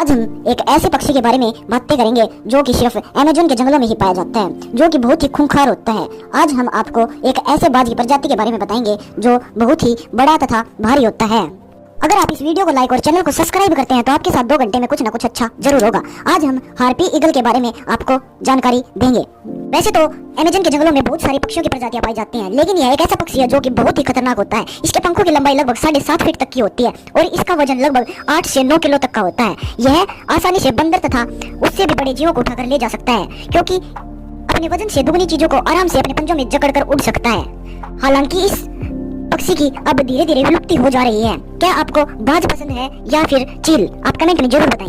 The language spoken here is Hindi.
आज हम एक ऐसे पक्षी के बारे में बातें करेंगे जो कि सिर्फ अमेज़न के जंगलों में ही पाया जाता है, जो कि बहुत ही खूंखार होता है। आज हम आपको एक ऐसे बाज की प्रजाति के बारे में बताएंगे जो बहुत ही बड़ा तथा भारी होता है। अगर आप इस वीडियो को लाइक और चैनल को सब्सक्राइब करते हैं तो आपके साथ 2 घंटे में कुछ ना कुछ अच्छा जरूर होगा। आज हम हार्पी ईगल के बारे में आपको जानकारी देंगे। वैसे तो अमेज़न के जंगलों में बहुत सारी पक्षियों की प्रजातियां पाई जाती हैं, लेकिन यह एक ऐसा पक्षी है जो कि बहुत ही खतरनाक होता है। इसके पंखों की लंबाई लगभग 7.5 फीट तक की होती है और इसका वजन लगभग 8 से 9 किलो तक का होता है। यह आसानी से बंदर तथा उससे भी बड़े जीवों को उठाकर ले जा सकता है, क्योंकि अपने वजन से दुगनी चीजों को आराम से अपने पंजों में जकड़कर उड़ सकता है। हालांकि इस पक्षी की अब धीरे धीरे विलुप्ति हो जा रही है। क्या आपको बाज पसंद है या फिर चील? आप कमेंट में जरूर बताएं।